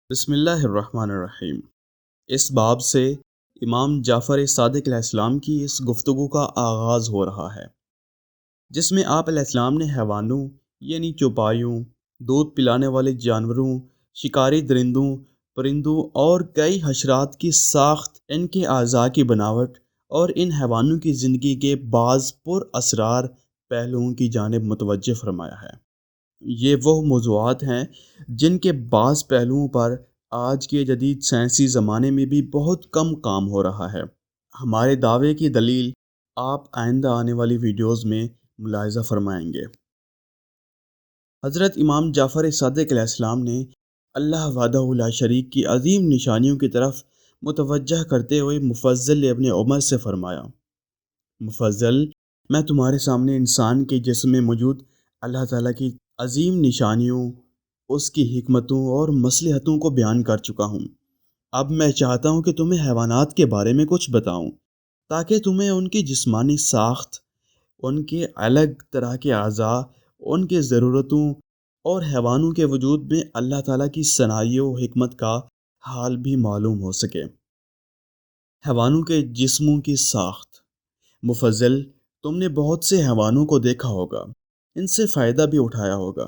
بسم اللہ الرحمن الرحیم۔ اس باب سے امام جعفر صادق علیہ السلام کی اس گفتگو کا آغاز ہو رہا ہے، جس میں آپ علیہ السلام نے حیوانوں یعنی چوپایوں، دودھ پلانے والے جانوروں، شکاری درندوں، پرندوں اور کئی حشرات کی ساخت، ان کے اعضاء کی بناوٹ اور ان حیوانوں کی زندگی کے بعض پر اسرار پہلوؤں کی جانب متوجہ فرمایا ہے۔ یہ وہ موضوعات ہیں جن کے بعض پہلوؤں پر آج کے جدید سائنسی زمانے میں بھی بہت کم کام ہو رہا ہے۔ ہمارے دعوے کی دلیل آپ آئندہ آنے والی ویڈیوز میں ملاحظہ فرمائیں گے۔ حضرت امام جعفر صادق علیہ السلام نے اللہ وحدہ لا شریک کی عظیم نشانیوں کی طرف متوجہ کرتے ہوئے مفضل ابن عمر سے فرمایا: مفضل، میں تمہارے سامنے انسان کے جسم میں موجود اللہ تعالیٰ کی عظیم نشانیوں، اس کی حکمتوں اور مصلحتوں کو بیان کر چکا ہوں۔ اب میں چاہتا ہوں کہ تمہیں حیوانات کے بارے میں کچھ بتاؤں، تاکہ تمہیں ان کی جسمانی ساخت، ان کے الگ طرح کے اعضاء، ان کے ضرورتوں اور حیوانوں کے وجود میں اللہ تعالیٰ کی صنائع و حکمت کا حال بھی معلوم ہو سکے۔ حیوانوں کے جسموں کی ساخت۔ مفضل، تم نے بہت سے حیوانوں کو دیکھا ہوگا، ان سے فائدہ بھی اٹھایا ہوگا،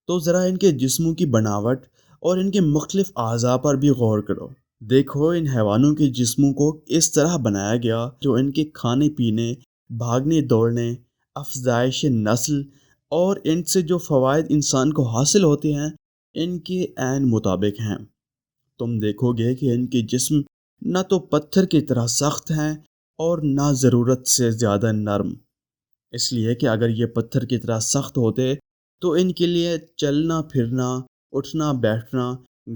تو ذرا ان کے جسموں کی بناوٹ اور ان کے مختلف اعضاء پر بھی غور کرو۔ دیکھو، ان حیوانوں کے جسموں کو اس طرح بنایا گیا جو ان کے کھانے پینے، بھاگنے دوڑنے، افزائش نسل اور ان سے جو فوائد انسان کو حاصل ہوتے ہیں ان کے عین مطابق ہیں۔ تم دیکھو گے کہ ان کے جسم نہ تو پتھر کی طرح سخت ہیں اور نہ ضرورت سے زیادہ نرم، اس لیے کہ اگر یہ پتھر کی طرح سخت ہوتے تو ان کے لیے چلنا پھرنا، اٹھنا بیٹھنا،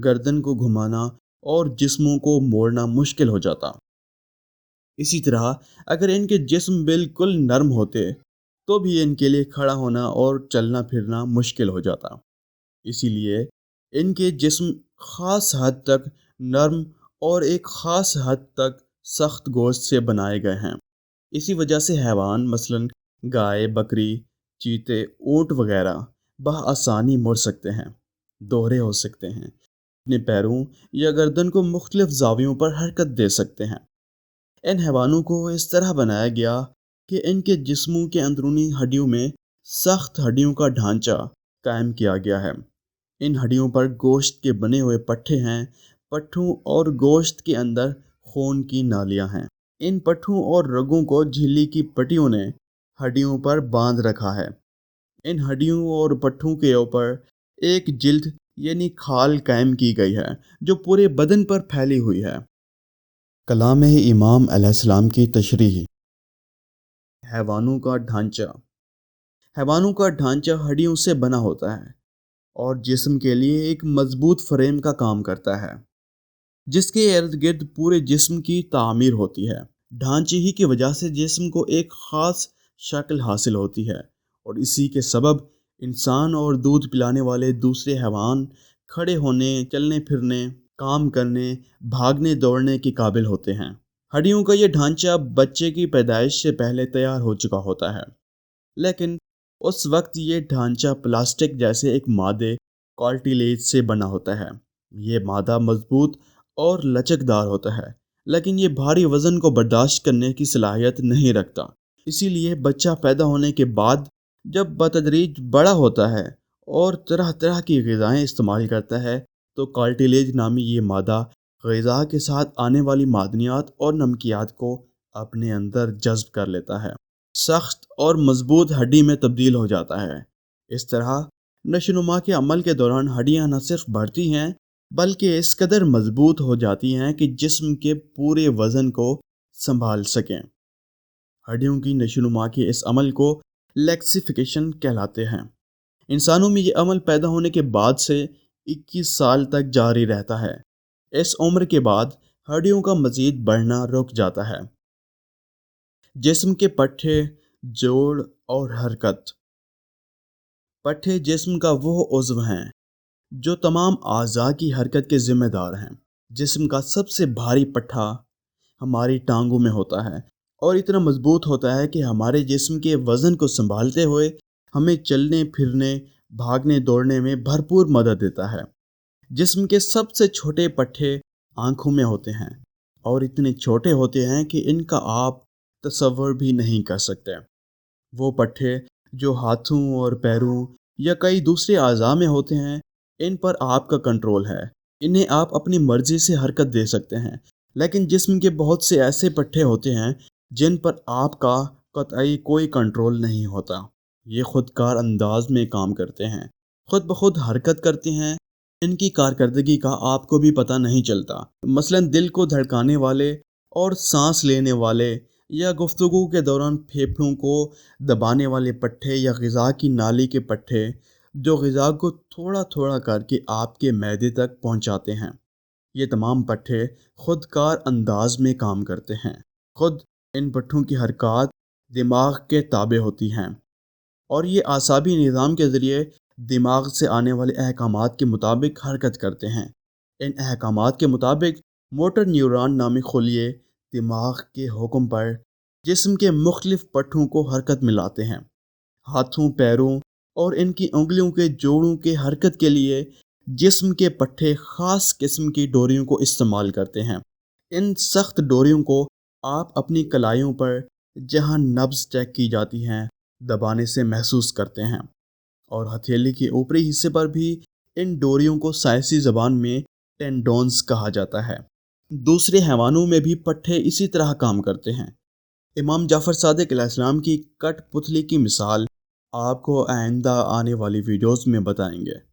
گردن کو گھمانا اور جسموں کو موڑنا مشکل ہو جاتا۔ اسی طرح اگر ان کے جسم بالکل نرم ہوتے تو بھی ان کے لیے کھڑا ہونا اور چلنا پھرنا مشکل ہو جاتا۔ اسی لیے ان کے جسم خاص حد تک نرم اور ایک خاص حد تک سخت گوشت سے بنائے گئے ہیں۔ اسی وجہ سے حیوان مثلاً گائے، بکری، چیتے، اونٹ وغیرہ بآسانی مڑ سکتے ہیں، دوہرے ہو سکتے ہیں، اپنے پیروں یا گردن کو مختلف زاویوں پر حرکت دے سکتے ہیں۔ ان حیوانوں کو اس طرح بنایا گیا کہ ان کے جسموں کے اندرونی ہڈیوں میں سخت ہڈیوں کا ڈھانچہ قائم کیا گیا ہے۔ ان ہڈیوں پر گوشت کے بنے ہوئے پٹھے ہیں۔ پٹھوں اور گوشت کے اندر خون کی نالیاں ہیں۔ ان پٹھوں اور رگوں کو جھلی کی پٹیوں نے ہڈیوں پر باندھ رکھا ہے۔ ان ہڈیوں اور پٹھوں کے اوپر ایک جلد یعنی کھال قائم کی گئی ہے جو پورے بدن پر پھیلی ہوئی ہے۔ کلام امام علیہ السلام کی تشریح۔ حیوانوں کا ڈھانچہ۔ حیوانوں کا ڈھانچہ ہڈیوں سے بنا ہوتا ہے اور جسم کے لیے ایک مضبوط فریم کا کام کرتا ہے، جس کے ارد گرد پورے جسم کی تعمیر ہوتی ہے۔ ڈھانچے ہی کی وجہ سے جسم کو ایک خاص شکل حاصل ہوتی ہے اور اسی کے سبب انسان اور دودھ پلانے والے دوسرے حیوان کھڑے ہونے، چلنے پھرنے، کام کرنے، بھاگنے دوڑنے کے قابل ہوتے ہیں۔ ہڈیوں کا یہ ڈھانچہ بچے کی پیدائش سے پہلے تیار ہو چکا ہوتا ہے، لیکن اس وقت یہ ڈھانچہ پلاسٹک جیسے ایک مادے کارٹیلیج سے بنا ہوتا ہے۔ یہ مادہ مضبوط اور لچکدار ہوتا ہے، لیکن یہ بھاری وزن کو برداشت کرنے کی صلاحیت نہیں رکھتا۔ اسی لیے بچہ پیدا ہونے کے بعد جب بتدریج بڑا ہوتا ہے اور طرح طرح کی غذائیں استعمال کرتا ہے تو کارٹیلیج نامی یہ مادہ غذا کے ساتھ آنے والی معدنیات اور نمکیات کو اپنے اندر جذب کر لیتا ہے، سخت اور مضبوط ہڈی میں تبدیل ہو جاتا ہے۔ اس طرح نشو و نما کے عمل کے دوران ہڈیاں نہ صرف بڑھتی ہیں بلکہ اس قدر مضبوط ہو جاتی ہیں کہ جسم کے پورے وزن کو سنبھال سکیں۔ ہڈیوں کی نشو و نما کے اس عمل کو لیکسیفیکیشن کہلاتے ہیں۔ انسانوں میں یہ عمل پیدا ہونے کے بعد سے 21 سال تک جاری رہتا ہے۔ اس عمر کے بعد ہڈیوں کا مزید بڑھنا رک جاتا ہے۔ جسم کے پٹھے، جوڑ اور حرکت۔ پٹھے جسم کا وہ عضو ہیں جو تمام اعضاء کی حرکت کے ذمہ دار ہیں۔ جسم کا سب سے بھاری پٹھا ہماری ٹانگوں میں ہوتا ہے اور اتنا مضبوط ہوتا ہے کہ ہمارے جسم کے وزن کو سنبھالتے ہوئے ہمیں چلنے پھرنے، بھاگنے دوڑنے میں بھرپور مدد دیتا ہے۔ جسم کے سب سے چھوٹے پٹھے آنکھوں میں ہوتے ہیں اور اتنے چھوٹے ہوتے ہیں کہ ان کا آپ تصور بھی نہیں کر سکتے۔ وہ پٹھے جو ہاتھوں اور پیروں یا کئی دوسرے اعضاء میں ہوتے ہیں، ان پر آپ کا کنٹرول ہے۔ انہیں آپ اپنی مرضی سے حرکت دے سکتے ہیں، لیکن جسم کے بہت سے ایسے پٹھے ہوتے ہیں جن پر آپ کا قطعی کوئی کنٹرول نہیں ہوتا۔ یہ خود کار انداز میں کام کرتے ہیں، خود بخود حرکت کرتے ہیں، ان کی کارکردگی کا آپ کو بھی پتہ نہیں چلتا۔ مثلا دل کو دھڑکانے والے اور سانس لینے والے یا گفتگو کے دوران پھیپھڑوں کو دبانے والے پٹھے یا غذا کی نالی کے پٹھے جو غذا کو تھوڑا تھوڑا کر کے آپ کے معدے تک پہنچاتے ہیں، یہ تمام پٹھے خود کار انداز میں کام کرتے ہیں۔ خود ان پٹھوں کی حرکات دماغ کے تابع ہوتی ہیں اور یہ اعصابی نظام کے ذریعے دماغ سے آنے والے احکامات کے مطابق حرکت کرتے ہیں۔ ان احکامات کے مطابق موٹر نیورون نامی خلیے دماغ کے حکم پر جسم کے مختلف پٹھوں کو حرکت میں لاتے ہیں۔ ہاتھوں، پیروں اور ان کی انگلیوں کے جوڑوں کے حرکت کے لیے جسم کے پٹھے خاص قسم کی ڈوریوں کو استعمال کرتے ہیں۔ ان سخت ڈوریوں کو آپ اپنی کلائیوں پر جہاں نبض چیک کی جاتی ہیں دبانے سے محسوس کرتے ہیں، اور ہتھیلی کے اوپری حصے پر بھی ان ڈوریوں کو سائنسی زبان میں ٹینڈونز کہا جاتا ہے۔ دوسرے حیوانوں میں بھی پٹھے اسی طرح کام کرتے ہیں۔ امام جعفر صادق علیہ السلام کی کٹ پتلی کی مثال آپ کو آئندہ آنے والی ویڈیوز میں بتائیں گے۔